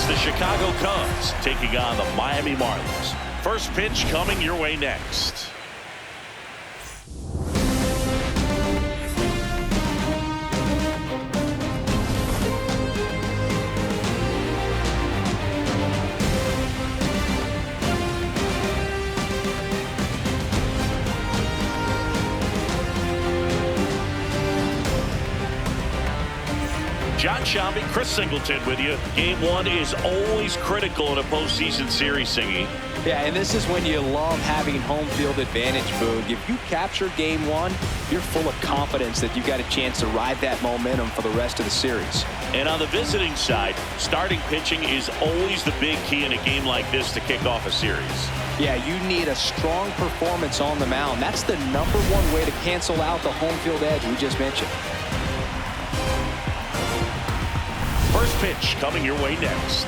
the Chicago Cubs taking on the Miami Marlins. First pitch coming your way next. John Shambi, Chris Singleton with you. Game one is always critical in a postseason series, Singy. Yeah, and this is when you love having home field advantage, Boog. If you capture game one, you're full of confidence that you've got a chance to ride that momentum for the rest of the series. And on the visiting side, starting pitching is always the big key in a game like this to kick off a series. Yeah, you need a strong performance on the mound. That's the #1 way to cancel out the home field edge we just mentioned. First pitch coming your way next.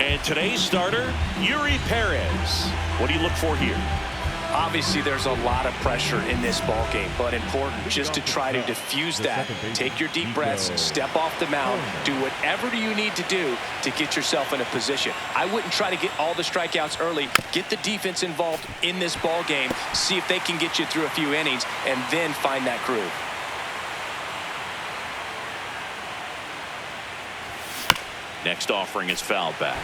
And today's starter, Yuri Perez. What do you look for here? Obviously, there's a lot of pressure in this ball game, but important just to try to diffuse that. Take your deep breaths, step off the mound, do whatever you need to do to get yourself in a position. I wouldn't try to get all the strikeouts early. Get the defense involved in this ball game, see if they can get you through a few innings, and then find that groove. Next offering is fouled back.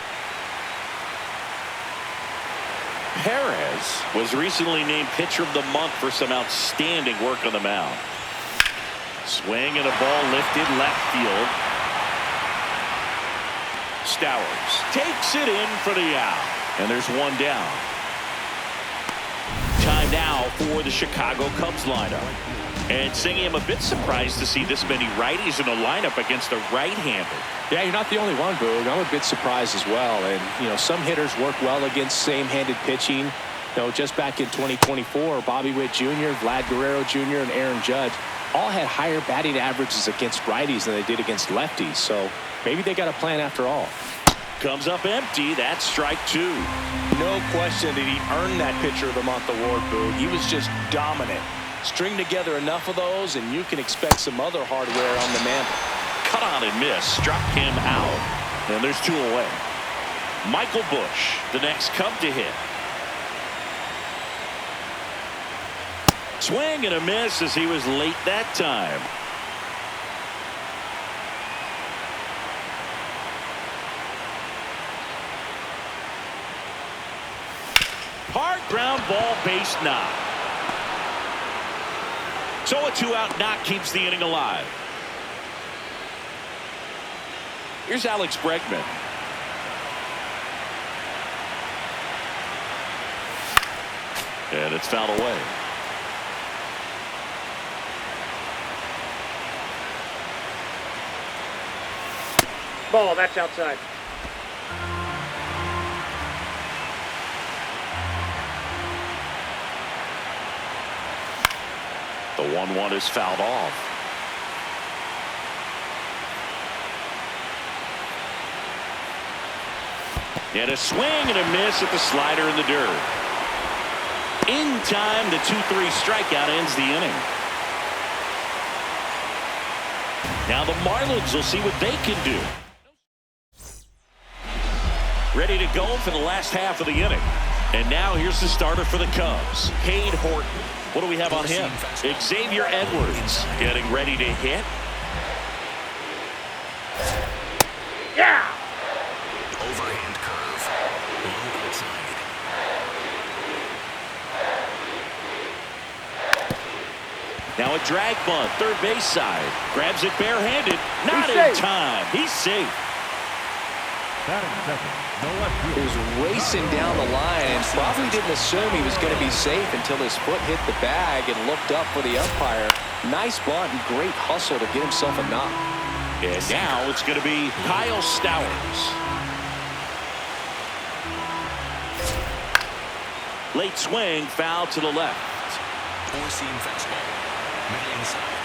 Perez was recently named Pitcher of the Month for some outstanding work on the mound. Swing and a ball lifted left field. Stowers takes it in for the out. And there's one down. Time now for the Chicago Cubs lineup. And Singy, I'm a bit surprised to see this many righties in the lineup against a right-hander. Yeah, you're not the only one, Boog. I'm a bit surprised as well. And, some hitters work well against same-handed pitching. Just back in 2024, Bobby Witt Jr., Vlad Guerrero Jr., and Aaron Judge all had higher batting averages against righties than they did against lefties. So maybe they got a plan after all. Comes up empty. That's strike two. No question that he earned that Pitcher of the Month award, Boog. He was just dominant. String together enough of those, and you can expect some other hardware on the mantle. Cut on and miss. Struck him out. And there's two away. Michael Busch, the next Cub to hit. Swing and a miss as he was late that time. Hard ground ball, base knock. So a 2-out knock keeps the inning alive. Here's Alex Bregman. And it's fouled away. Ball, that's outside. The 1-1 is fouled off. And a swing and a miss at the slider in the dirt. In time, the 2-3 strikeout ends the inning. Now the Marlins will see what they can do. Ready to go for the last half of the inning. And now here's the starter for the Cubs, Cade Horton. What do we have on him? Xavier Edwards getting ready to hit. Yeah! Overhand curve. Low outside. Now a drag bunt, third base side. Grabs it barehanded. Not He's in safe. time. He's safe. He was racing down the line and probably didn't assume he was going to be safe until his foot hit the bag and looked up for the umpire. Nice bunt and great hustle to get himself a knock. And now it's going to be Kyle Stowers. Late swing, foul to the left. Four-seam fastball. Middle inside.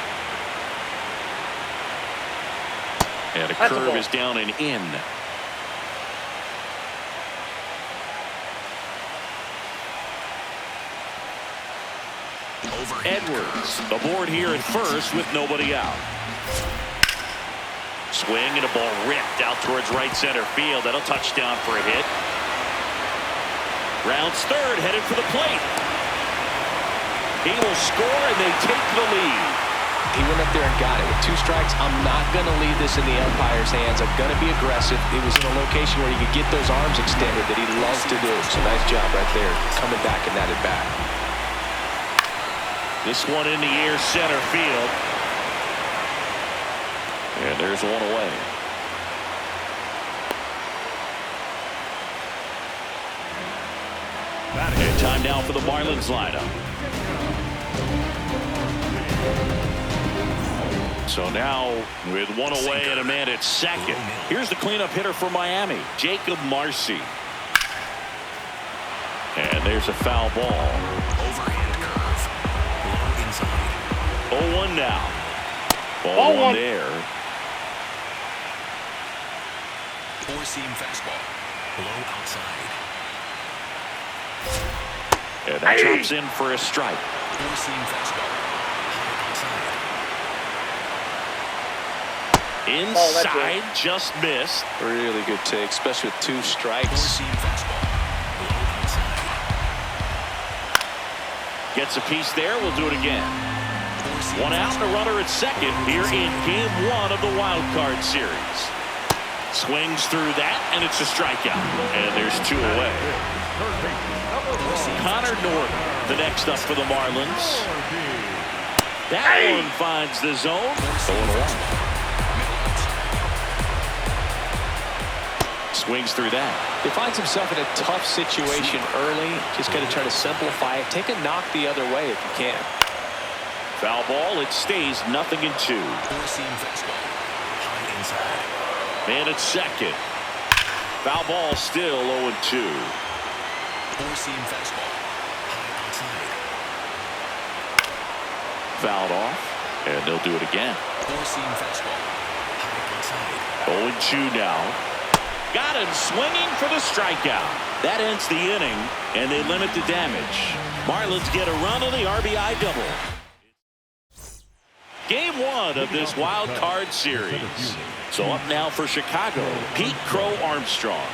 And a That's a curve ball. is down and in. Overhand Edwards aboard here at first with nobody out. Swing and a ball ripped out towards right center field. That'll touch down for a hit. Rounds third, headed for the plate. He will score and they take the lead. He went up there and got it. With 2 strikes, I'm not going to leave this in the umpire's hands. I'm going to be aggressive. It was in a location where he could get those arms extended that he loves to do. So nice job right there, coming back in that at bat. This one in the air, center field. And there's one away. And time now for the Marlins lineup. So now with one away and a man at second. Here's the cleanup hitter for Miami, Jacob Marcy. And there's a foul ball. Overhand curve. Low inside. 0-1 now. Ball one there. Four-seam fastball. Low outside. And that drops in for a strike. Four-seam fastball. High outside. Inside, just missed. Really good take, especially with 2 strikes. Four-seam fastball. Low outside. Gets a piece there. We'll do it again. Four-seam One out and a fastball. runner at second here in game 1 of the wild card series. Swings through that, and it's a strikeout. And there's 2 away. Connor Norton, the next up for the Marlins. That one finds the zone. Swings through that. He finds himself in a tough situation early. Just got to try to simplify it. Take a knock the other way if you can. Foul ball. It stays 0-2. Four-seam fastball. High inside. Man at second. Foul ball still 0-2. Four-seam fastball. High outside. Fouled off. And they'll do it again. Four-seam fastball. High outside. 0-2 now. Got him swinging for the strikeout. That ends the inning, and they limit the damage. Marlins get a run on the RBI double. Game 1 of this wild card series. So up now for Chicago, Pete Crow Armstrong.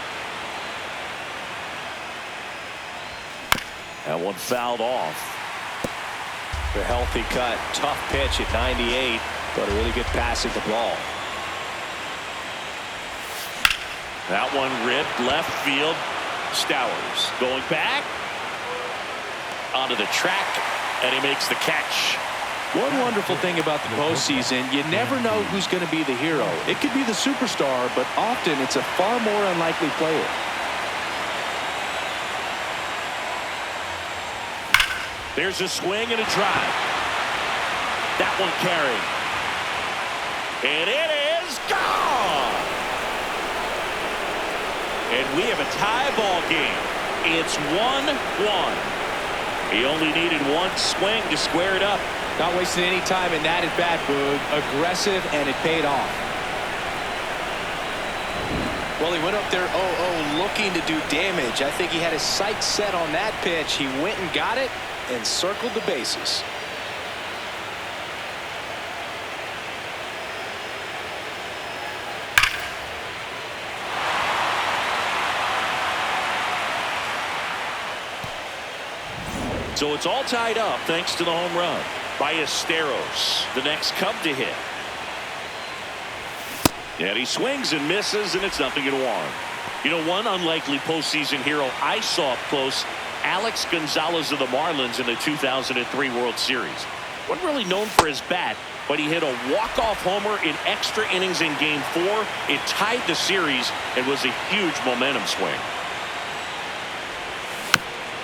That one fouled off. A healthy cut. Tough pitch at 98, but a really good pass at the ball. That one ripped left field. Stowers going back onto the track, and he makes the catch. One wonderful thing about the postseason, you never know who's going to be the hero. It could be the superstar, but often it's a far more unlikely player. There's a swing and a drive. That one carried. And it is gone. And we have a tie ball game. It's 1-1. He only needed one swing to square it up. Not wasting any time in that at bat, Boog. Aggressive, and it paid off. Well, he went up there 0-0 looking to do damage. I think he had his sights set on that pitch. He went and got it and circled the bases. So it's all tied up thanks to the home run by Esteros, the next Cub to hit. And he swings and misses, and it's 0-1. You know, one unlikely postseason hero I saw up close, Alex Gonzalez of the Marlins in the 2003 World Series. Wasn't really known for his bat, but he hit a walk-off homer in extra innings in Game 4. It tied the series and was a huge momentum swing.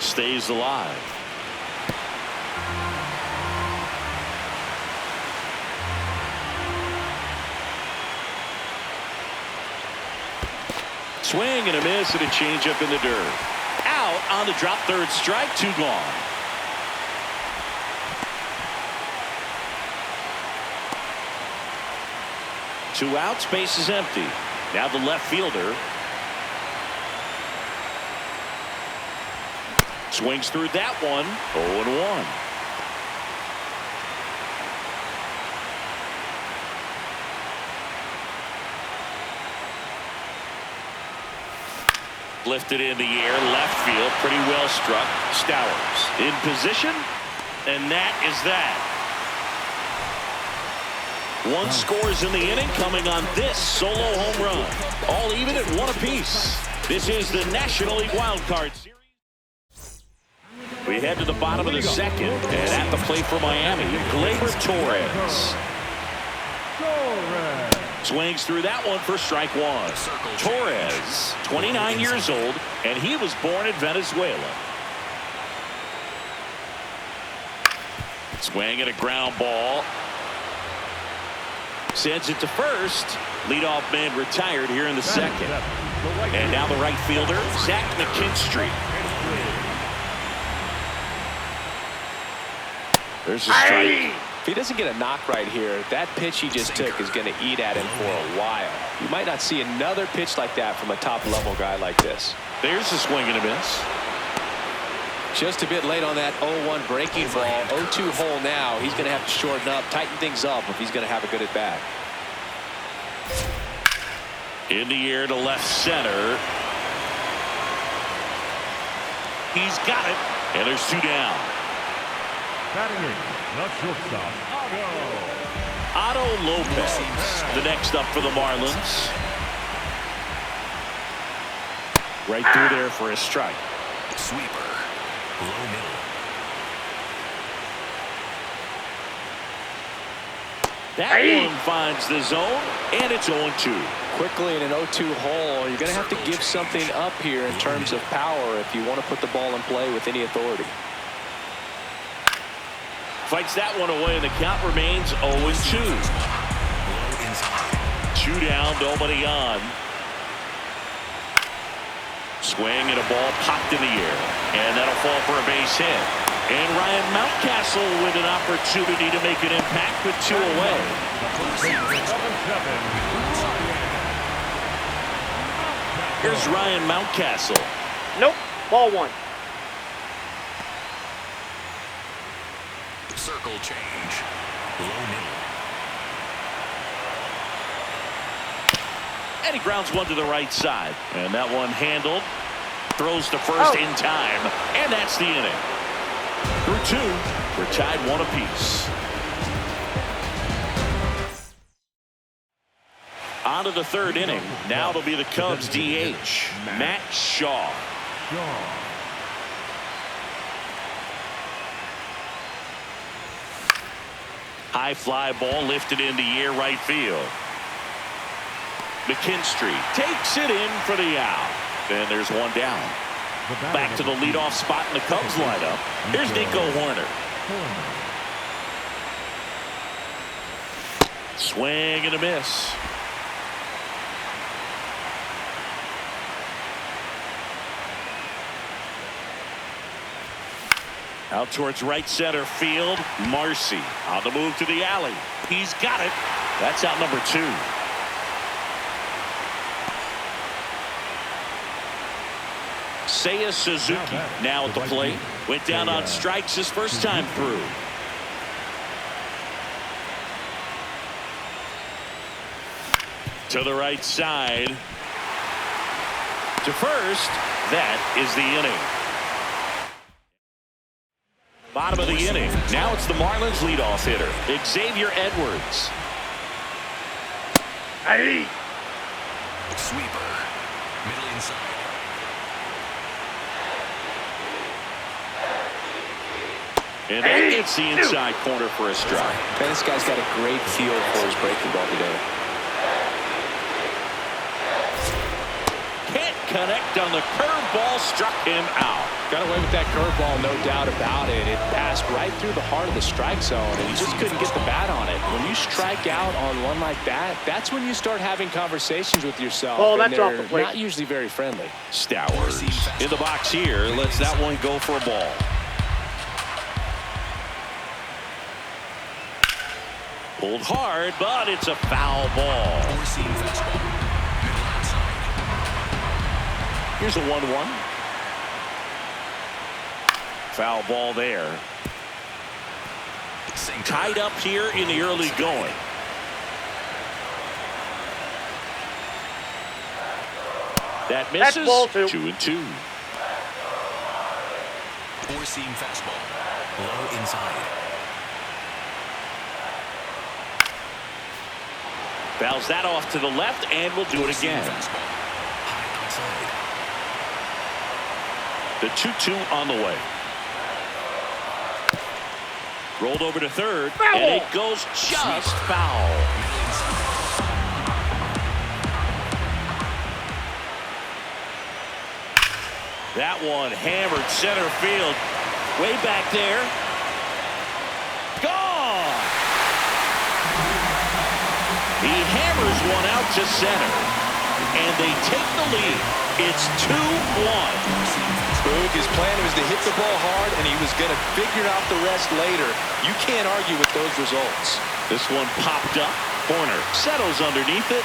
Stays alive. Swing and a miss and a changeup in the dirt. Out on the drop, third strike, 2 gone. Two outs, base is empty. Now the left fielder. Swings through that one, 0-1. lifted in the air, left field, pretty well struck. Stowers in position, and that is that. One scores in the inning, coming on this solo home run. All even at 1 apiece. This is the National League Wild Card Series. We head to the bottom of the second, and at the plate for Miami, Gleyber Torres. Swings through that one for strike one. Torres, 29 years old, and he was born in Venezuela. Swing at a ground ball. Sends it to first. Leadoff man retired here in the second. And now the right fielder, Zach McKinstry. There's a strike. If he doesn't get a knock right here, that pitch he just took is going to eat at him for a while. You might not see another pitch like that from a top-level guy like this. There's a swing and a miss. Just a bit late on that 0-1 breaking ball. 0-2 hole now. He's going to have to shorten up, tighten things up if he's going to have a good at-bat. In the air to left center. He's got it. And there's 2 down. Batting in, the shortstop, Otto Lopez, the next up for the Marlins. Right through there for a strike. Sweeper. Low middle. That one finds the zone, and it's 0-2. Quickly in an 0-2 hole, you're going to have to give something up here in terms of power if you want to put the ball in play with any authority. Fights that one away, and the count remains 0-2. 2 down, nobody on. Swing and a ball popped in the air, and that'll fall for a base hit. And Ryan Mountcastle with an opportunity to make an impact with 2 away. Here's Ryan Mountcastle. Nope. Ball 1. Circle change. Low middle. And he grounds one to the right side. And that one handled. Throws to first in time. And that's the inning. Through 2, we're tied 1 apiece. On to the 3rd inning. Now it'll be the Cubs DH, Matt Shaw. High fly ball lifted in the air, right field. McKinstry takes it in for the out. And there's 1 down. Back to the leadoff spot in the Cubs lineup. Here's Nico Horner. Swing and a miss. Out towards right center field. Marcy on the move to the alley. He's got it. That's out number 2. Seiya Suzuki now at the plate. Went down on strikes his first time through. To the right side. To first. That is the inning. Bottom of the inning. Now it's the Marlins leadoff hitter, Xavier Edwards. Sweeper. Middle inside. And that gets the inside corner for a strike. Man, this guy's got a great feel for his breaking ball today. Can't connect on the curveball, struck him out. Got away with that curveball, no doubt about it. It passed right through the heart of the strike zone, and he just couldn't get the bat on it. When you strike out on one like that, that's when you start having conversations with yourself. Oh, and that's off the they're plate. not usually very friendly. Stowers in the box here. Lets that one go for a ball. Pulled hard, but it's a foul ball. Four-seam fastball. Middle outside. Here's a 1-1. Foul ball there. Sinker. Tied up here in the early going. That misses. ball two. 2-2. Four-seam fastball. Low inside. Fouls that off to the left, and we'll do it again. Fastball. High outside. The 2-2 on the way. Rolled over to third, Foul. and it goes just foul. That one hammered center field. Way back there. Gone! He hammers one out to center. And they take the lead. It's 2-1. Boog, his plan was to hit the ball hard, and he was going to figure out the rest later. You can't argue with those results. This one popped up. Corner settles underneath it.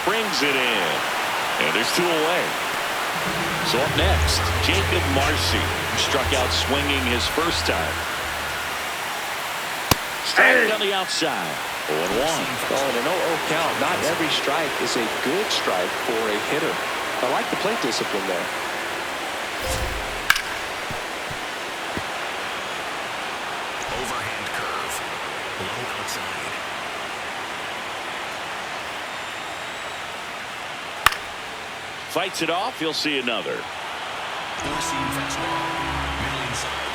Brings it in. And there's 2 away. So up next, Jacob Marcy, struck out swinging his first time. Strike on the outside. 0-1. Oh, and an 0-0 count. Not every strike is a good strike for a hitter. I like the plate discipline there. Overhand curve. Low outside. Fights it off. You'll see another. Four-seam fastball. Middle inside.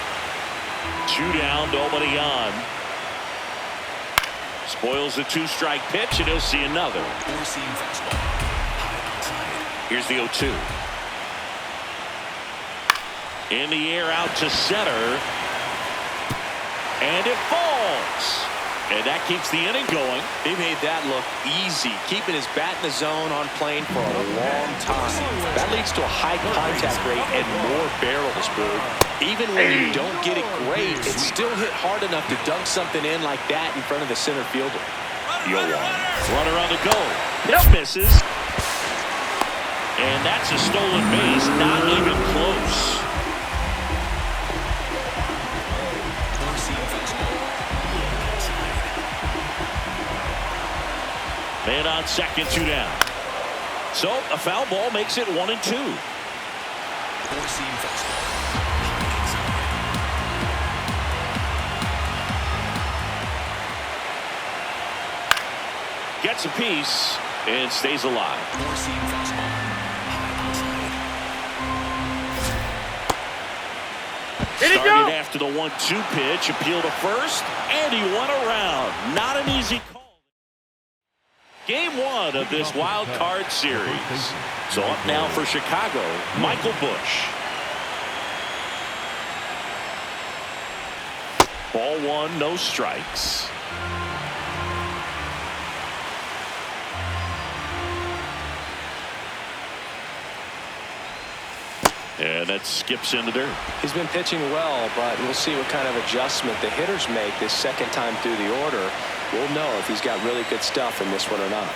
2 down, nobody on. Spoils the 2-strike pitch, and he'll see another. Four-seam fastball. High outside. Here's the 0-2. In the air out to center. And it falls. And that keeps the inning going. He made that look easy, keeping his bat in the zone on plane for a long time. That leads to a high contact rate and more barrels, Boog. Even when you don't get it great, it still hit hard enough to dunk something in like that in front of the center fielder. Runner on the go. Pitch misses. And that's a stolen base. Not even close. Man on second, 2 down. So a foul ball makes it 1-2. Four-seam fastball. Gets a piece and stays alive. Four-seam fastball. Did it Started go? after the 1-2 pitch, appeal to first, and he went around. Not an easy call. Game 1 of this wild card series. So up now for Chicago, Michael Busch. Ball 1, no strikes. And that skips into dirt. He's been pitching well, but we'll see what kind of adjustment the hitters make this second time through the order. We'll know if he's got really good stuff in this one or not.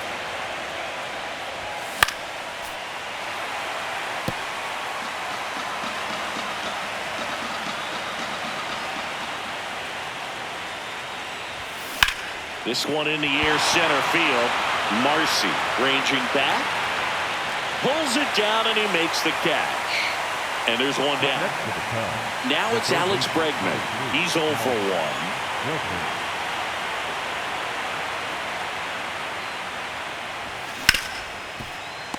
This one in the air, center field. Marcy ranging back. Pulls it down, and he makes the catch. And there's one down. Now it's Alex Bregman. He's 0 for 1.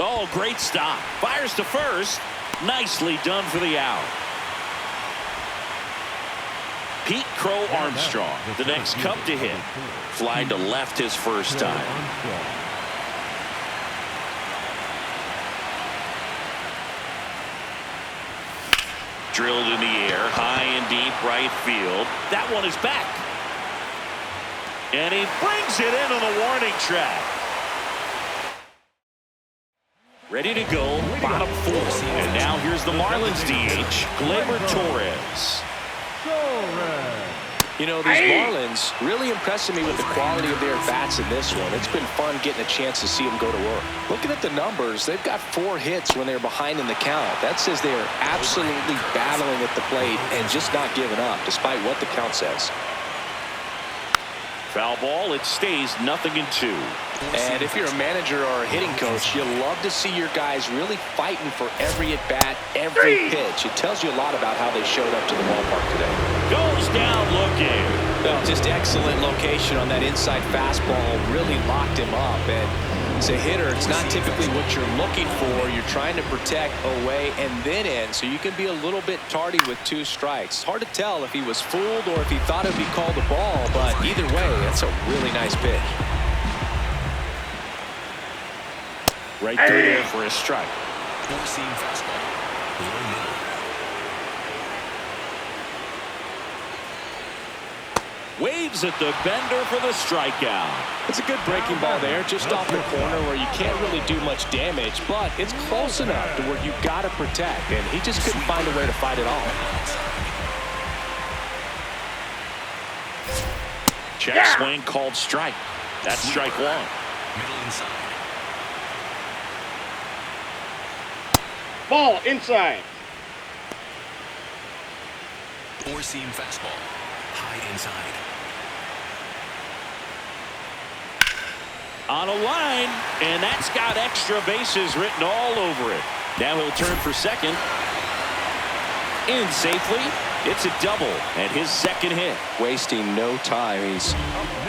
Oh, great stop. Fires to first. Nicely done for the out. Pete Crow Armstrong, the next Cub to hit. Fly to left his first time. Drilled in the air, high and deep right field. That one is back. And he brings it in on the warning track. Ready to go, bottom 4. And now here's the Marlins DH, Gleyber Torres. You know, these Marlins really impressing me with the quality of their bats in this one. It's been fun getting a chance to see them go to work. Looking at the numbers, they've got 4 hits when they're behind in the count. That says they are absolutely battling at the plate and just not giving up, despite what the count says. Foul ball. It stays 0-2. And if you're a manager or a hitting coach, you love to see your guys really fighting for every at-bat, every pitch. It tells you a lot about how they showed up to the ballpark today. Goes down looking. Well, just excellent location on that inside fastball. Really locked him up. And as a hitter, it's not typically what you're looking for. You're trying to protect away and then in, so you can be a little bit tardy with 2 strikes. Hard to tell if he was fooled or if he thought it would be called a ball, but either way, that's a really nice pitch. Right through there for a strike. Four-seam fastball. Low middle. Waves at the bender for the strikeout. It's a good breaking ball there, just off the corner where you can't really do much damage, but it's close enough to where you've got to protect, and he just couldn't find a way to fight it all. Check swing called strike. That's strike 1. Middle inside. Ball inside. Four-seam fastball. High inside. On a line, and that's got extra bases written all over it. Now he'll turn for second. In safely. It's a double and his second hit. Wasting no time. He's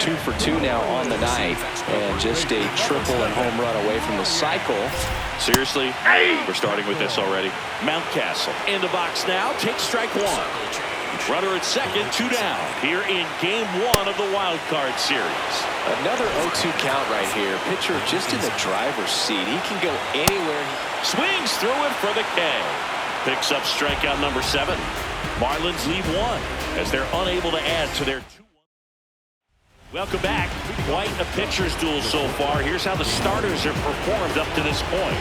2 for 2 now on the night, and just a triple and home run away from the cycle. Seriously? We're starting with this already. Mountcastle in the box now. Takes strike 1. Runner at second, 2 down. Here in game 1 of the wild card series. Another 0-2 count right here. Pitcher just in the driver's seat. He can go anywhere. Swings through it for the K. Picks up strikeout number 7. Marlins leave 1 as they're unable to add to their 2-1. Welcome back. Quite a pitcher's duel so far. Here's how the starters have performed up to this point.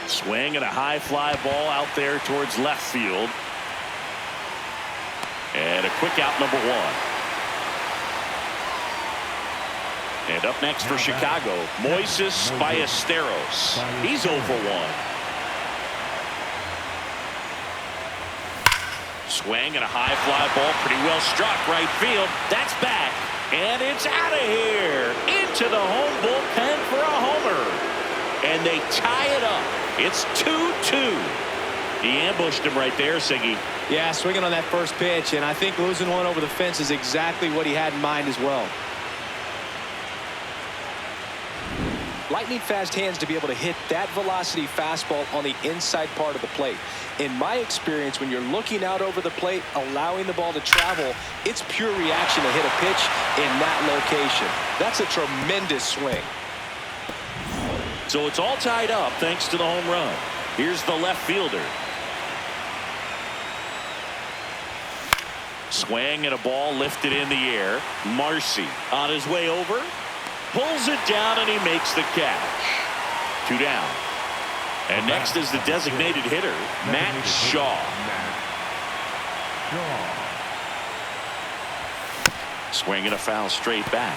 Swing and a high fly ball out there towards left field. And a quick out number 1. And up next for Chicago, Moises Ballesteros. He's 0 for 1. Swing and a high fly ball, pretty well struck right field. That's back, and it's out of here. Into the home bullpen for a homer. And they tie it up. It's 2-2. He ambushed him right there, Siggy. Yeah, swinging on that first pitch, and I think losing one over the fence is exactly what he had in mind as well. Lightning fast hands to be able to hit that velocity fastball on the inside part of the plate. In my experience, when you're looking out over the plate, allowing the ball to travel, it's pure reaction to hit a pitch in that location. That's a tremendous swing. So it's all tied up thanks to the home run. Here's the left fielder. Swing and a ball lifted in the air. Marcy on his way over. Pulls it down and he makes the catch. 2 down. And next is the designated hitter, Matt Shaw. Swing and a foul straight back.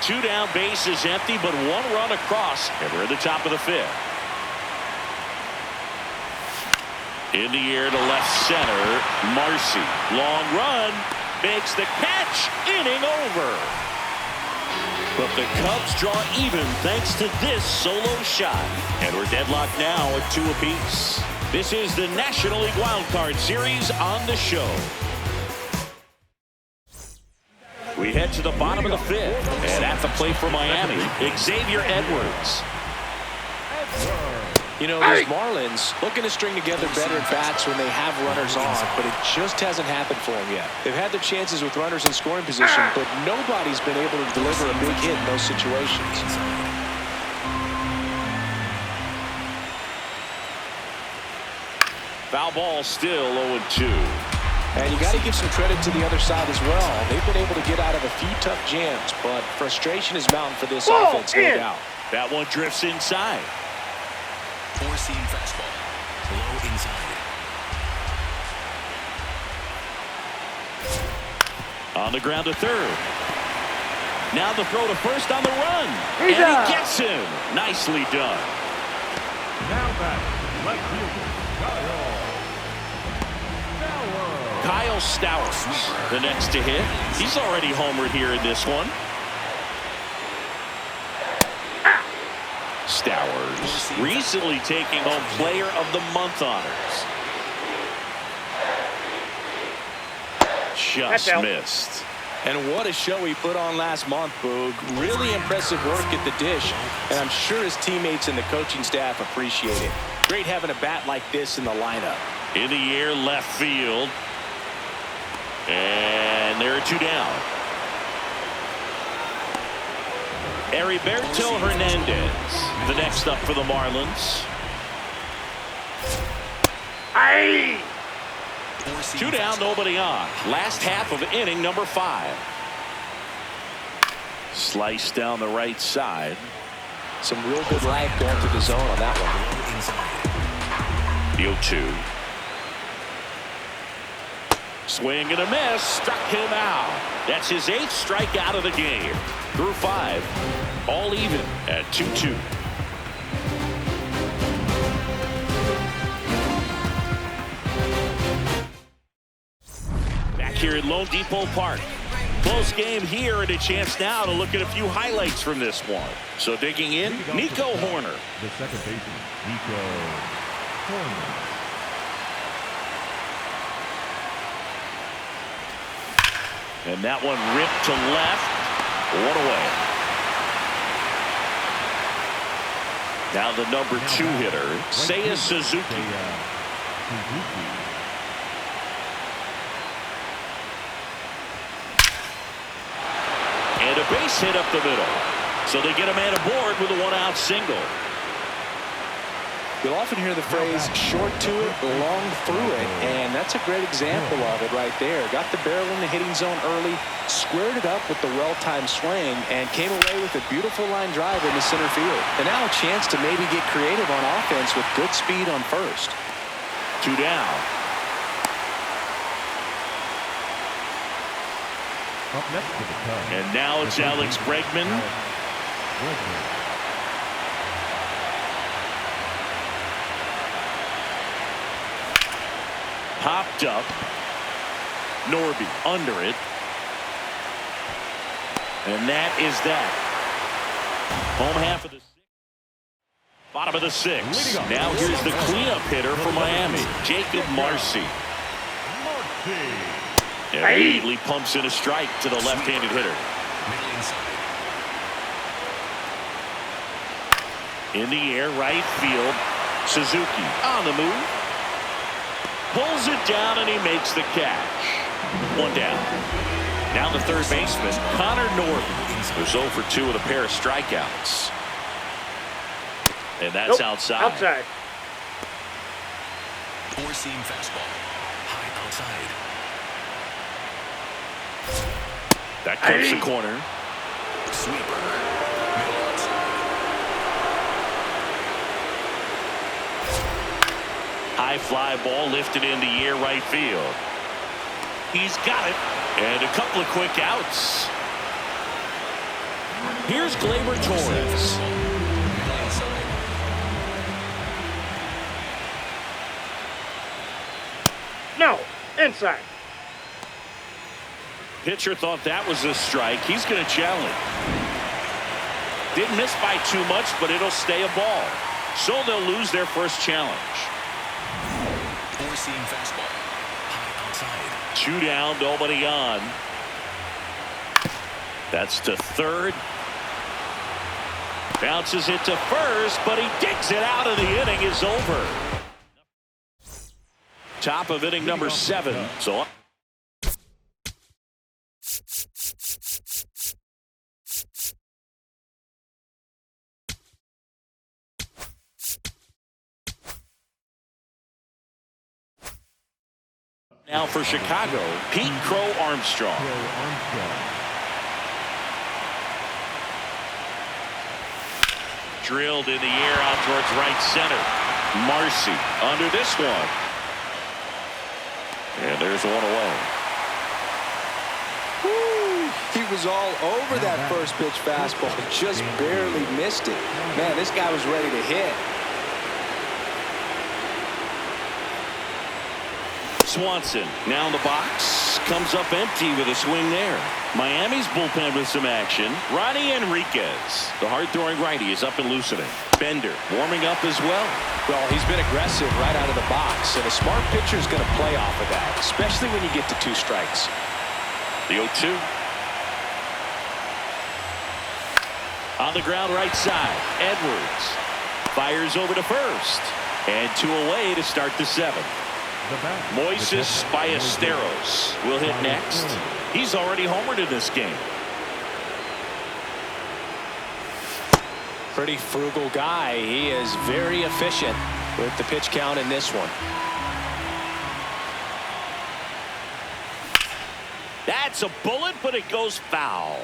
2 down, base is empty, but 1 run across, and we're at the top of the 5th. In the air to left center, Marcy. Long run, makes the catch, inning over. But the Cubs draw even thanks to this solo shot. And we're deadlocked now at 2 apiece. This is the National League Wild Card Series on the show. We head to the bottom of the 5th. And at the plate for Miami, Xavier Edwards. You know, these Marlins looking to string together better at-bats when they have runners on, but it just hasn't happened for them yet. They've had their chances with runners in scoring position, but nobody's been able to deliver a big hit in those situations. Foul ball still 0-2. And you got to give some credit to the other side as well. They've been able to get out of a few tough jams, but frustration is mounting for this offense, no doubt. That one drifts inside. Four-seam fastball. Low inside. On the ground to third. Now the throw to first on the run. He's and up. he gets him. Nicely done. Now back, left fielder, Kyle. Kyle Stowers, the next to hit. He's already homered here in this one. Stowers recently taking home Player of the Month honors. Just missed. And what a show he put on last month, Boog. Really impressive work at the dish, and I'm sure his teammates and the coaching staff appreciate it. Great having a bat like this in the lineup. In the air, left field. And there are two down. Heriberto Hernandez, the next up for the Marlins. Aye. Two down, nobody on. Last half of inning number 5. Slice down the right side. Some real good life going to the zone on that one. The 0-2. Swing and a miss. Struck him out. That's his 8th strikeout of the game. Through 5. All even at 2-2. Here at Lone Depot Park. Close game here and a chance now to look at a few highlights from this one. So digging in, Nico Horner. The second baseman, Nico Horner. And that one ripped to left. One away. Now the number 2 hitter, Seiya Suzuki. And a base hit up the middle. So they get a man aboard with a 1-out single. You'll often hear the phrase short to it, long through it, and that's a great example of it right there. Got the barrel in the hitting zone early, squared it up with the well-timed swing, and came away with a beautiful line drive into center field. And now a chance to maybe get creative on offense with good speed on first. 2 down. Up next to the Cubs. And now it's Alex Bregman. Popped up. Norby under it. And that is that. Home half of the 6th. Bottom of the 6th. Now here's the cleanup hitter for Miami, Jacob Marcy. Immediately pumps in a strike to the left-handed hitter. In the air, right field. Suzuki on the move. Pulls it down and he makes the catch. 1 down. Now the third baseman, Connor Norton, who's 0 for 2 with a pair of strikeouts. And that's outside. Outside. 4-seam fastball. High outside. That comes the corner. Sweeper. Middle outside. High fly ball lifted in the air, right field. He's got it. And a couple of quick outs. Here's Gleyber Torres. Middle inside. No. Inside. Pitcher thought that was a strike. He's going to challenge. Didn't miss by too much, but it'll stay a ball. So they'll lose their first challenge. 4-seam fastball. High outside. 2 down, nobody on. That's to third. Bounces it to first, but he digs it out, and the inning is over. Top of inning number 7. So now for Chicago, Pete Crow Armstrong. Drilled in the air out towards right center. Marcy under this one. And there's 1 away. Woo! He was all over that first pitch fastball. Just barely missed it. Man, this guy was ready to hit. Swanson now in the box. Comes up empty with a swing there. Miami's bullpen with some action. Ronnie Enriquez. The hard-throwing righty is up and loosening. Bender warming up as well. Well, he's been aggressive right out of the box, and a smart pitcher is going to play off of that, especially when you get to 2 strikes. The 0-2. On the ground right side. Edwards fires over to first. And 2 away to start the 7th. Moises Ballesteros will hit next. He's already homered in this game. Pretty frugal guy. He is very efficient with the pitch count in this one. That's a bullet, but it goes foul.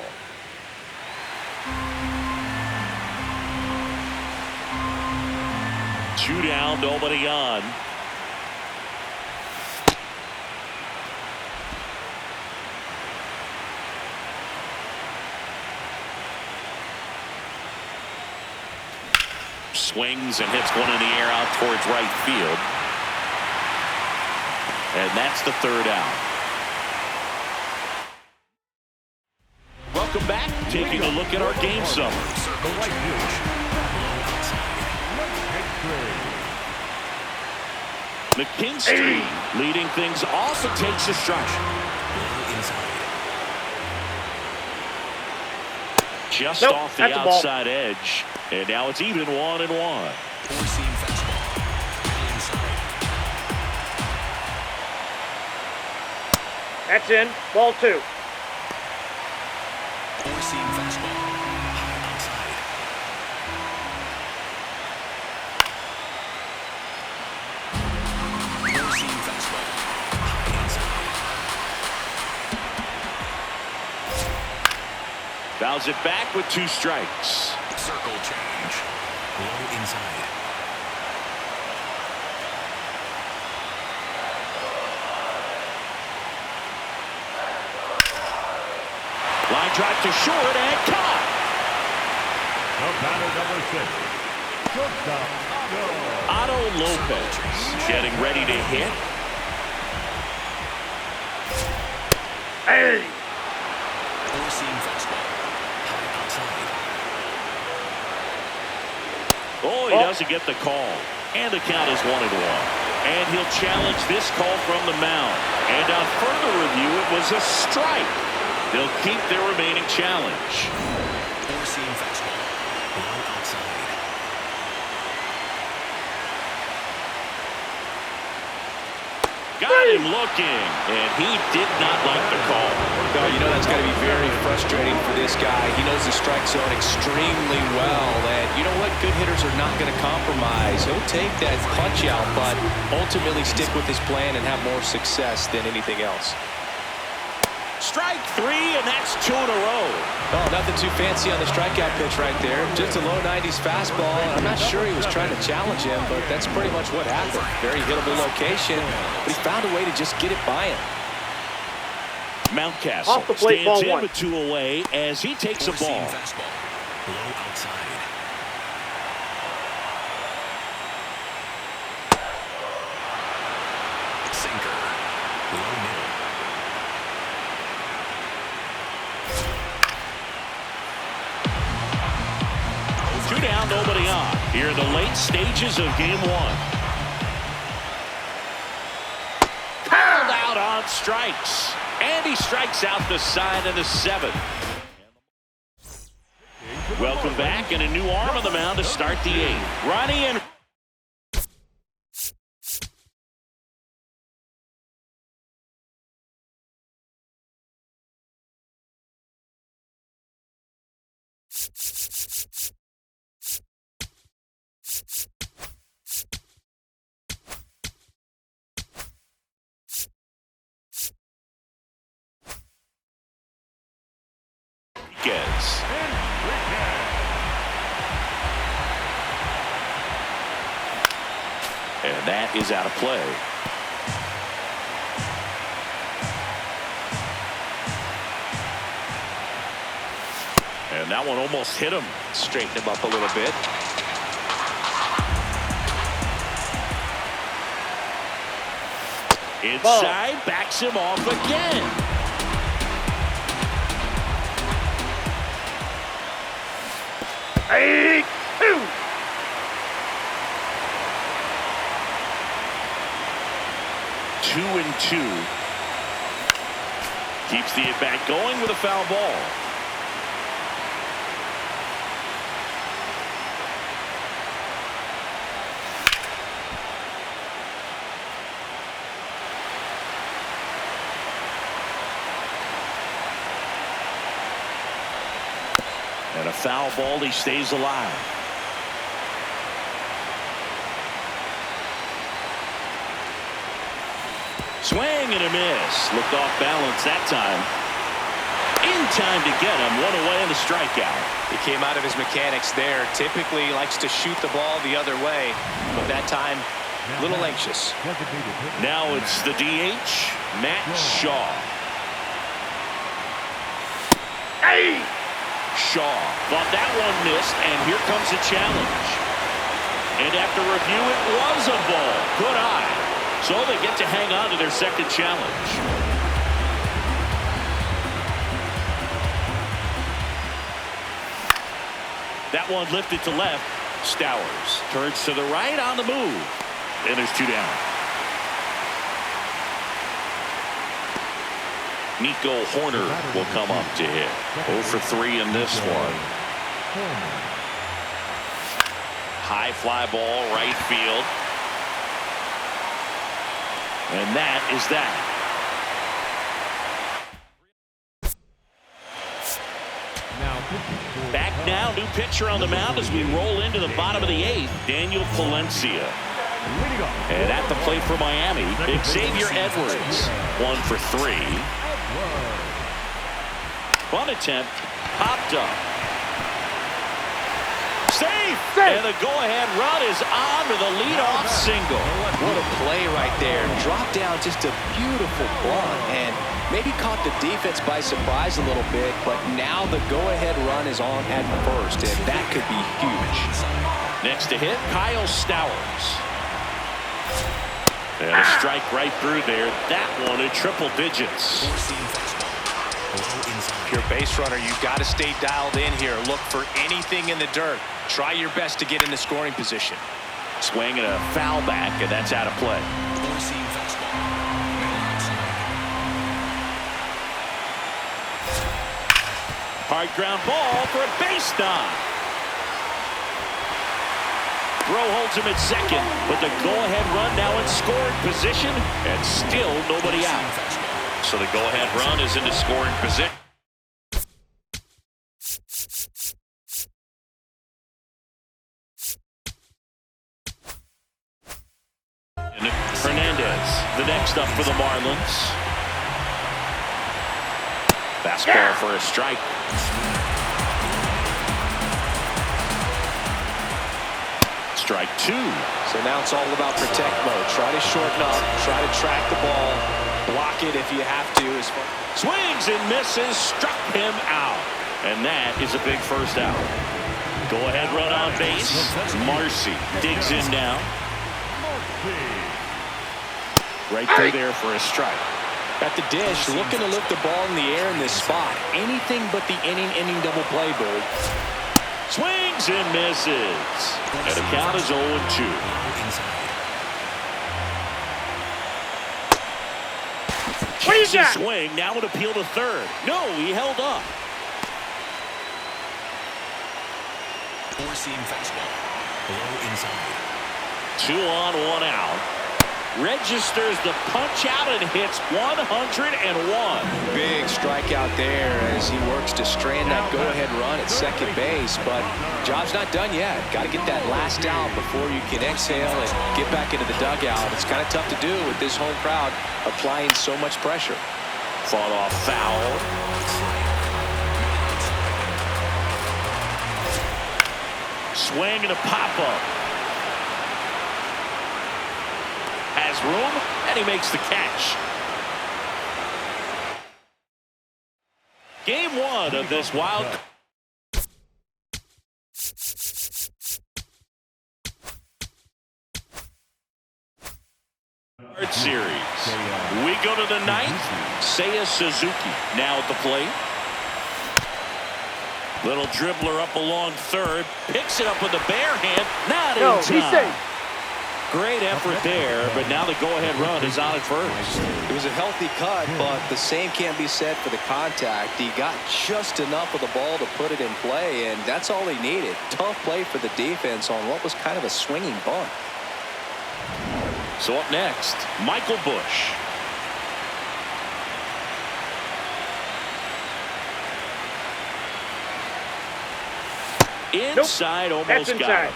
Two down, nobody on. Swings and hits one in the air out towards right field. And that's the 3rd out. Welcome back. Taking a look at our game summary. McKinstry leading things off and takes a strike. Just off the outside edge. And now it's even 1-1. Four-seam fastball. Inside. That's in. Ball 2. Four-seam fastball. High outside. Four-seam fastball. High inside. Fouls it back with 2 strikes. Circle change. Low inside. Line drive to short and caught. The batter, number 6. Shortstop, Otto Lopez getting ready to hit. Hey! Four-seam fastball. High outside. Oh, he doesn't get the call. And the count is 1-1. And he'll challenge this call from the mound. And on further review, it was a strike. They'll keep their remaining challenge. Four-seam fastball. Low outside. Got him looking. And he did not like the call. No, you know that's got to be very frustrating for this guy. He knows the strike zone extremely well. And you know what? Good hitters are not going to compromise. He'll take that punch out, but ultimately stick with his plan and have more success than anything else. Strike 3, and that's 2 in a row. Oh, nothing too fancy on the strikeout pitch right there. Just a low 90s fastball. I'm not sure he was trying to challenge him, but that's pretty much what happened. Very hittable location, but he found a way to just get it by him. Mountcastle Off the plate, stands ball in 1. with 2 away as he takes a Four-seam ball. fastball. Low outside. Sinker. Low middle. Two down, nobody on. Here in the late stages of game 1. Called out on strikes. And he strikes out the side of the 7th. Welcome back, and a new arm on the mound to start the 8th. Ronnie and and that is out of play. And that one almost hit him. Straighten him up a little bit. Inside, backs him off again. Hey, 2. 2-2. Keeps the at-bat going with a foul ball. And a foul ball, he stays alive. Swing and a miss. Looked off balance that time. In time to get him. One away in the strikeout. He came out of his mechanics there. Typically likes to shoot the ball the other way, but that time a little anxious. Now it's the DH, Matt Shaw. Hey! Shaw thought that one missed, and here comes a challenge. And after review, it was a ball. Good eye. So they get to hang on to their second challenge. That one lifted to left. Stowers turns to the right on the move. And there's 2 down. Nico Horner will come up to hit. 0 for 3 in this one. High fly ball, right field. And that is that. Back now, new pitcher on the mound as we roll into the bottom of the 8th, Daniel Palencia. And at the plate for Miami, Xavier Edwards. 1 for 3. Bunt attempt, popped up. Safe! And the go-ahead run is on to the leadoff single. What a play right there. Dropped down just a beautiful bunt and maybe caught the defense by surprise a little bit, but now the go-ahead run is on at first, and that could be huge. Next to hit, Kyle Stowers. And a strike right through there. That one in triple digits. If you're a base runner, you've got to stay dialed in here. Look for anything in the dirt. Try your best to get in the scoring position. Swing and a foul back, and that's out of play. Hard ground ball for a base knock. Throw holds him at second, but the go-ahead run now in scoring position, and still nobody out. So the go-ahead run is into scoring position. And Hernandez, the next up for the Marlins. Fastball for a strike. Strike 2. So now it's all about protect mode. Try to shorten up, try to track the ball, block it if you have to. Swings and misses, struck him out. And that is a big first out. Go ahead run on base. Marcy digs in now. Right through there for a strike. At the dish, looking to lift the ball in the air in this spot. Anything but the inning double play, Bird. Swings and misses. And the count is 0-2. Catches swing, now an appeal to third. No, he held up. Four-seam fastball. Low inside. 2 on, 1 out. Registers the punch out and hits 101. Big strikeout there as he works to strand that go-ahead run at second base, but job's not done yet. Got to get that last out before you can exhale and get back into the dugout. It's kind of tough to do with this home crowd applying so much pressure. Fought off foul. Swing and a pop-up. Has room, and he makes the catch. Game 1 of this wild. Series. We go to the ninth. Seiya Suzuki now at the plate. Little dribbler up along third. Picks it up with the bare hand. Not in time. He's safe. Great effort there, but now the go-ahead run is on at first. It was a healthy cut, but the same can't be said for the contact. He got just enough of the ball to put it in play, and that's all he needed. Tough play for the defense on what was kind of a swinging bunt. So up next, Michael Bush. Inside, Nope. almost That's got inside. him.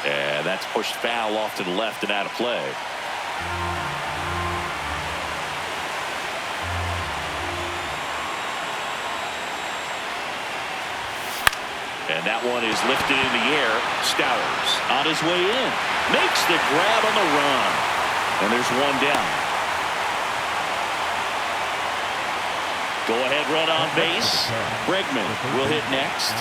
And that's pushed foul off to the left and out of play. And that one is lifted in the air. Stowers on his way in. Makes the grab on the run. And there's one down. Go-ahead run on base. Bregman will hit next.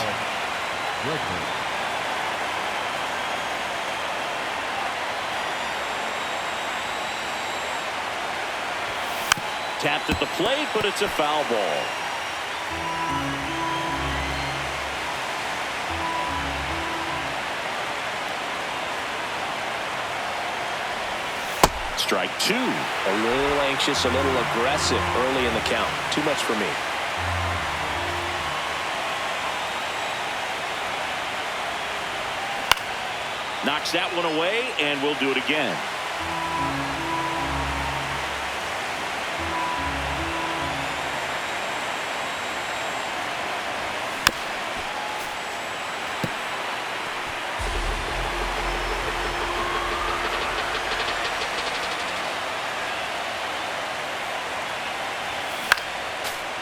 Tapped at the plate, but it's a foul ball. Strike two. A little anxious, a little aggressive early in the count. Too much for me. Knocks that one away, and we'll do it again.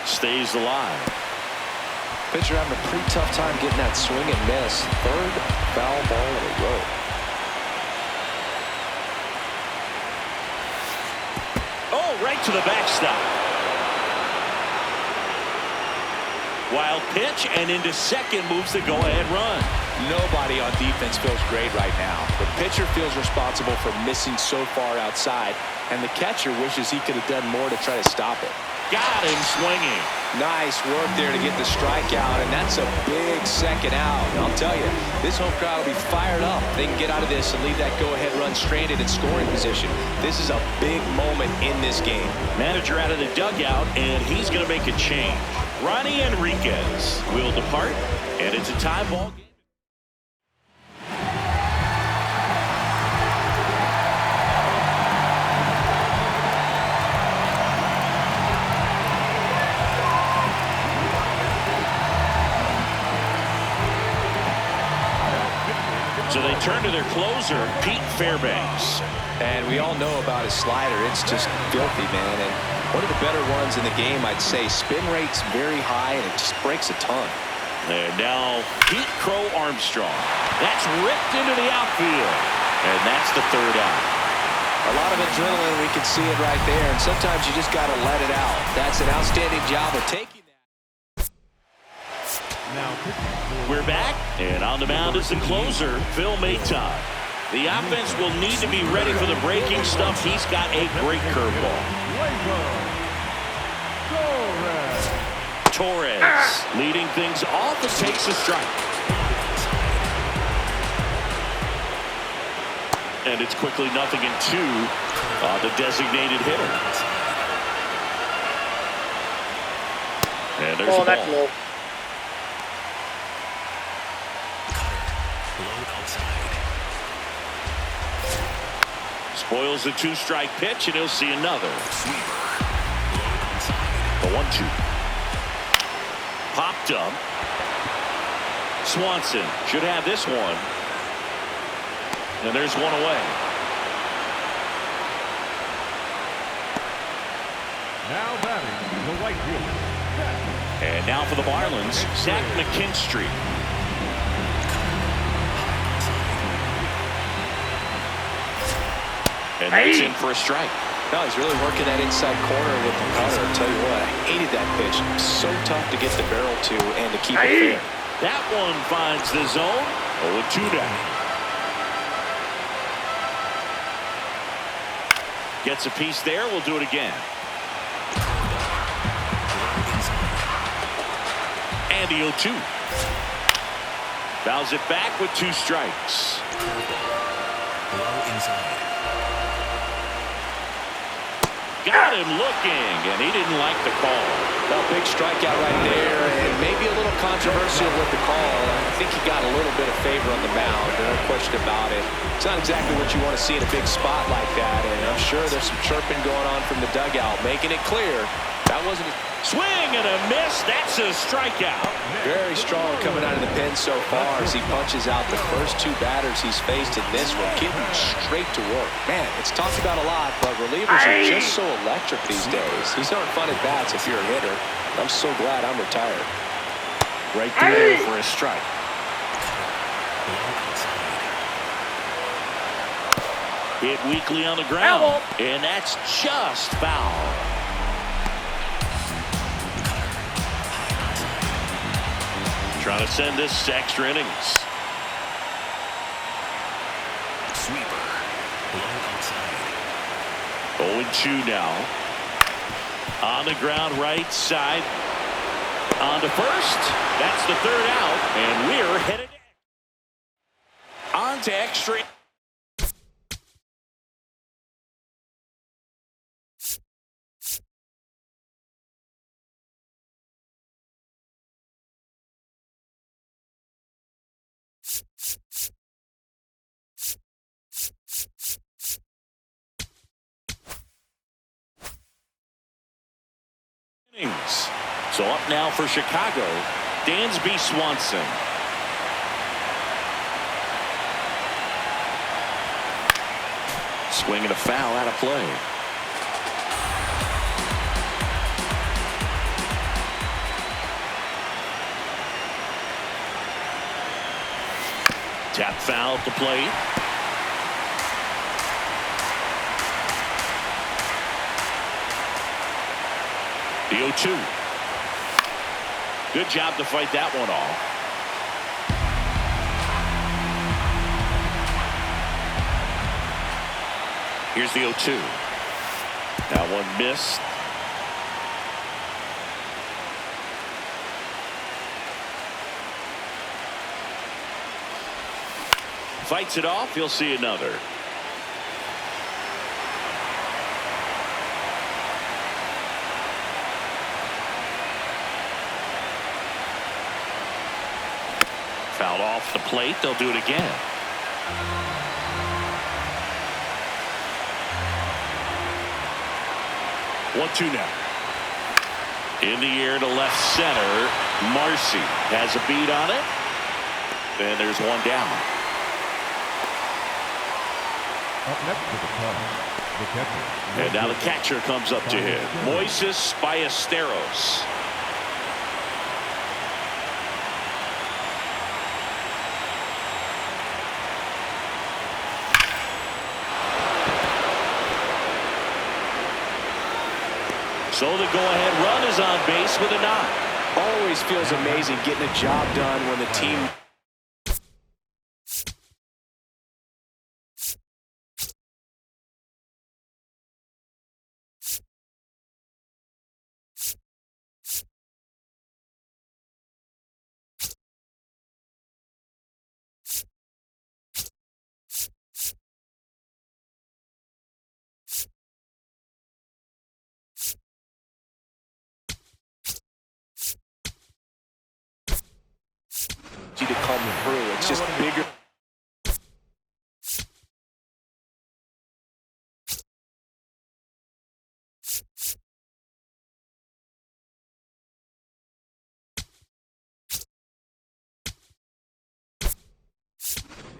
Stays alive. Pitcher having a pretty tough time getting that swing and miss. Third foul ball in a row. Oh, right to the backstop. Wild pitch, and into second moves the go-ahead run. Nobody on defense feels great right now. The pitcher feels responsible for missing so far outside, and the catcher wishes he could have done more to try to stop it. Got him swinging. Nice work there to get the strikeout, and that's a big second out. And I'll tell you, this home crowd will be fired up. They can get out of this and leave that go-ahead run stranded in scoring position. This is a big moment in this game. Manager out of the dugout, and he's going to make a change. Ronnie Enriquez will depart, and it's a tie ball game. So they turn to their closer, Pete Fairbanks. And we all know about his slider. It's just filthy, man. And one of the better ones in the game, I'd say. Spin rate's very high, and it just breaks a ton. And now Pete Crow Armstrong. That's ripped into the outfield. And that's the third out. A lot of adrenaline, we can see it right there. And sometimes you just got to let it out. That's an outstanding job of taking that. We're back, and on the mound is the closer, Phil Maton. The offense will need to be ready for the breaking stuff. He's got a great curveball. Torres leading things off and takes a strike. And it's quickly 0-2 on the designated hitter. And there's the that's ball. low. Spoils the two-strike pitch, and he'll see another. The 1-2. Popped up. Swanson should have this one. And there's one away. Now batting the right fielder. And now for the Marlins, Zach McKinstry. And that's in for a strike. No, he's really working that inside corner with the cutter. I'll tell you what, I hated that pitch. So tough to get the barrel to and to keep it fair. That one finds the zone. 0-2 down. Gets a piece there. We'll do it again. And the 0-2. Fouls it back with 2 strikes. Low inside. Got him looking, and he didn't like the call. A big strikeout right there, and maybe a little controversial with the call. I think he got a little bit of favor on the mound, no question about it. It's not exactly what you want to see in a big spot like that, and I'm sure there's some chirping going on from the dugout, making it clear that wasn't a swing and a miss. That's a strikeout. Very strong coming out of the pen so far as he punches out the first 2 batters he's faced in this one, getting straight to work. Man, it's talked about a lot, but relievers are just so electric these days. These aren't fun at bats if you're a hitter. I'm so glad I'm retired. Right through there for a strike. Hit weakly on the ground, and that's just foul. Trying to send this to extra innings. Sweeper. Low outside. 0-2 now. On the ground, right side. On to first. That's the 3rd out, and we're headed on to extra. So up now for Chicago, Dansby Swanson. Swing and a foul out of play. Tap foul at the plate. The 0-2. Good job to fight that one off. Here's the 0-2. That one missed. Fights it off. You'll see another. Fouled off the plate. They'll do it again. One, 2 now. In the air to left center. Marcy has a beat on it. And there's one down. Up next to the plate, the catcher. And now the catcher comes up to him. Moises Ballesteros. So the go-ahead run is on base with a knock. Always feels amazing getting a job done when the team. To come through. It's just bigger.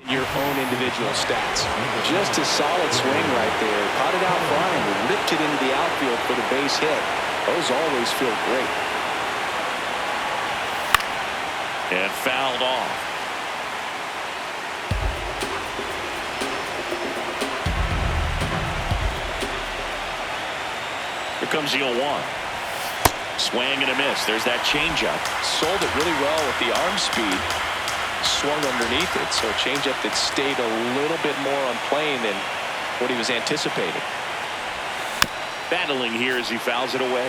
Your own individual stats. Just a solid swing right there. Caught it out flying and ripped it into the outfield for the base hit. Those always feel great. And fouled off. Here comes the 0-1. Swing and a miss. There's that changeup. Sold it really well with the arm speed. Swung underneath it. So a changeup that stayed a little bit more on plane than what he was anticipating. Battling here as he fouls it away.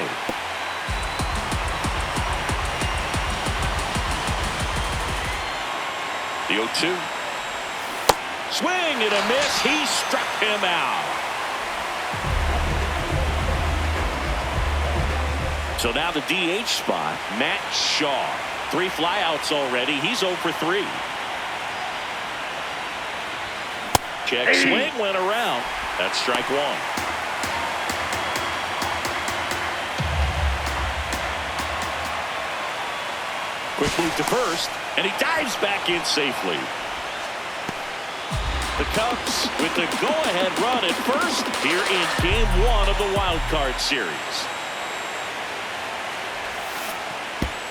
The 0-2. Swing and a miss. He struck him out. So now the DH spot, Matt Shaw. 3 flyouts already. He's 0 for 3. Check swing went around. That's strike 1. Quick move to first, and he dives back in safely. The Cubs with the go-ahead run at first here in Game 1 of the Wild Card Series.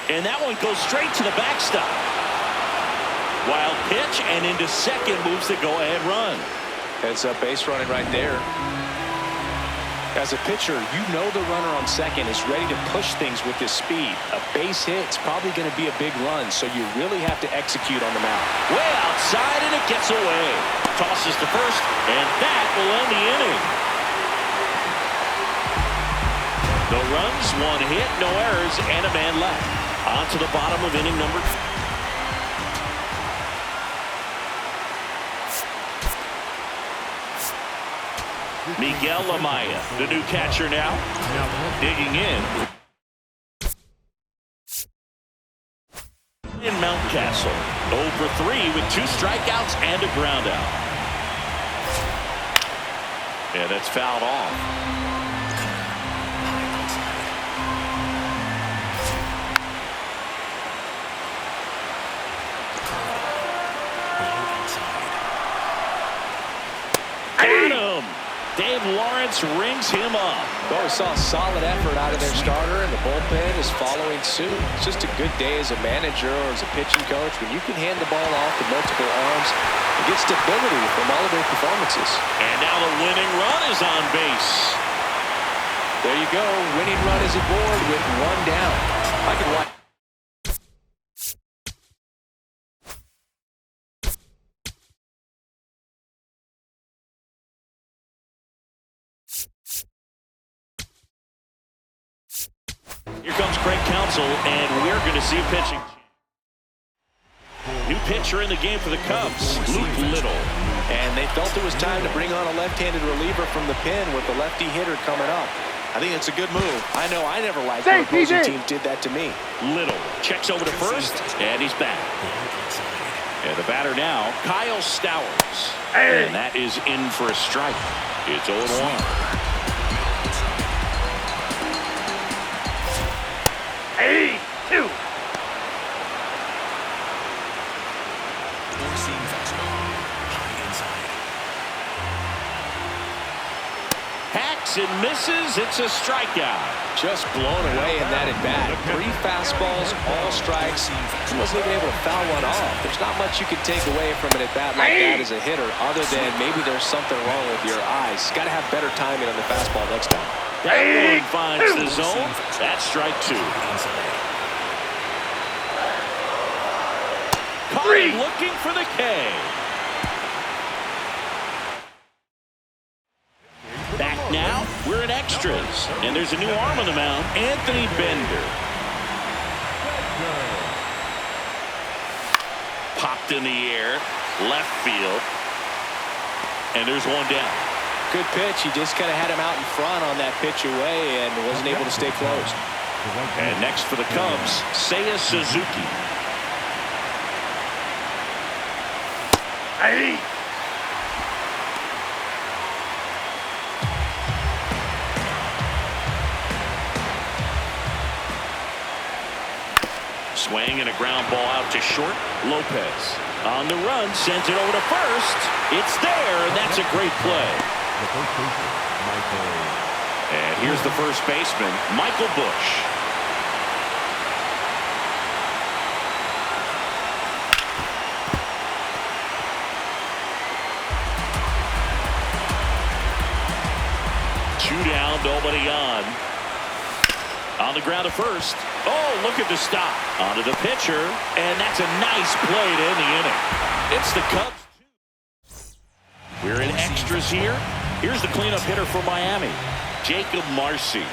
And that one goes straight to the backstop. Wild pitch, and into second moves the go-ahead run. Heads up base running right there. As a pitcher, you know the runner on second is ready to push things with his speed. A base hit is probably going to be a big run, so you really have to execute on the mound. Way outside, and it gets away. Tosses to first, and that will end the inning. No runs, 1 hit, no errors, and a man left. On to the bottom of inning number 2. Miguel Amaya, the new catcher now, digging in Mountcastle. 0 for 3 with 2 strikeouts and a ground out. Yeah, that's fouled off. Got him! Dave Lawrence rings him up. Well, we saw a solid effort out of their starter, and the bullpen is following suit. It's just a good day as a manager or as a pitching coach when you can hand the ball off to multiple arms and get stability from all of their performances. And now the winning run is on base. There you go. Winning run is aboard with 1 down. I can watch. Here comes Craig Counsell, and we're going to see a pitching. New pitcher in the game for the Cubs, Luke Little. And they felt it was time to bring on a left-handed reliever from the pen with the lefty hitter coming up. I think it's a good move. I know I never liked when opposing teams did that to me. Little checks over to first, and he's back. And the batter now, Kyle Stowers. And that is in for a strike. It's 0-1. 2. Four-seam fastball. High inside. Hacks and misses. It's a strikeout. Just blown away in that at bat. 3 fastballs, all strikes. He wasn't even able to foul one off. There's not much you can take away from an at bat like that as a hitter, other than maybe there's something wrong with your eyes. Got to have better timing on the fastball next time. That one finds the zone. That's strike 2. Colin looking for the K. Back now, we're in extras. And there's a new arm on the mound, Anthony Bender. Popped in the air, left field. And there's 1 down. Good pitch. He just kind of had him out in front on that pitch away and wasn't able to stay close. And next for the Cubs, Seiya Suzuki. Swing and a ground ball out to short. Lopez on the run, sends it over to first. It's there, and that's a great play. The first baseman, Michael. And here's the first baseman, Michael Busch. Two down, nobody on. On the ground to first. Oh, look at the stop. Onto the pitcher. And that's a nice play to end the inning. It's the Cubs. We're in extras here. Here's the cleanup hitter for Miami, Jacob Marcy.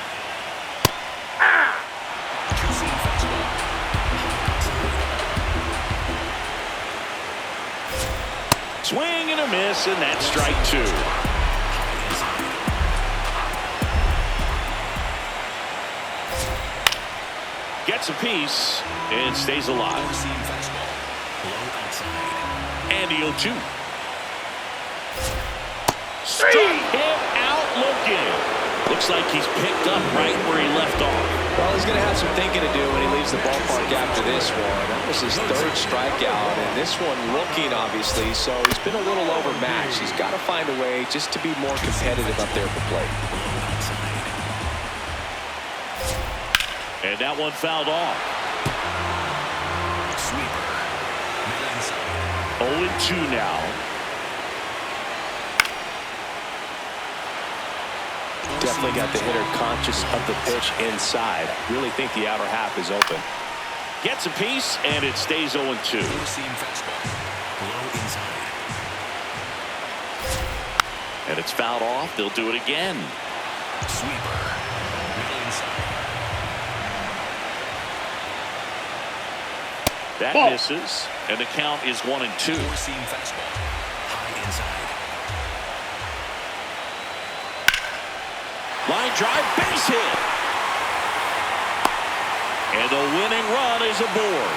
Swing and a miss, and that's strike two. Gets a piece and stays alive. And the 0-2. Struck him out looking. Looks like he's picked up right where he left off. Well, he's going to have some thinking to do when he leaves the ballpark after this one. That was his third strikeout, and this one looking, obviously, so he's been a little overmatched. He's got to find a way just to be more competitive up there at the plate. And that one fouled off. 0-2 now. Definitely got the hitter conscious of the pitch inside. Really think the outer half is open. Gets a piece, and it stays 0-2. And it's fouled off. They'll do it again. That misses, and the count is 1-2. Line drive, base hit. And the winning run is aboard.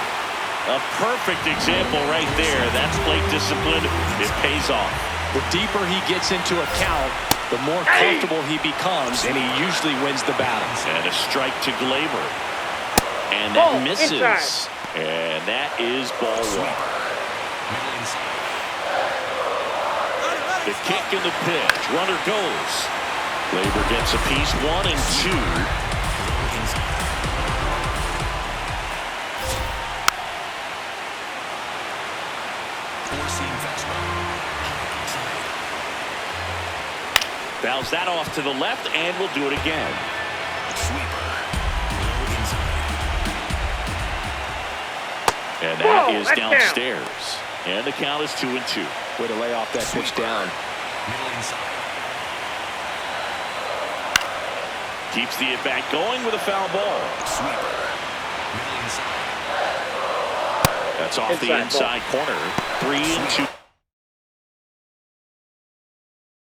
A perfect example right there. That's plate discipline. It pays off. The deeper he gets into a count, the more comfortable he becomes, and he usually wins the battle. And a strike to Glaber. And that misses. Inside. And that is ball one. The kick and the pitch. Runner goes. Glaber gets a piece. 1-2. Fouls that off to the left, and we'll do it again. And that is downstairs. And the count is 2-2. Way to lay off that pitch down. Keeps the at-bat going with a foul ball. That's off the inside corner. 3-2.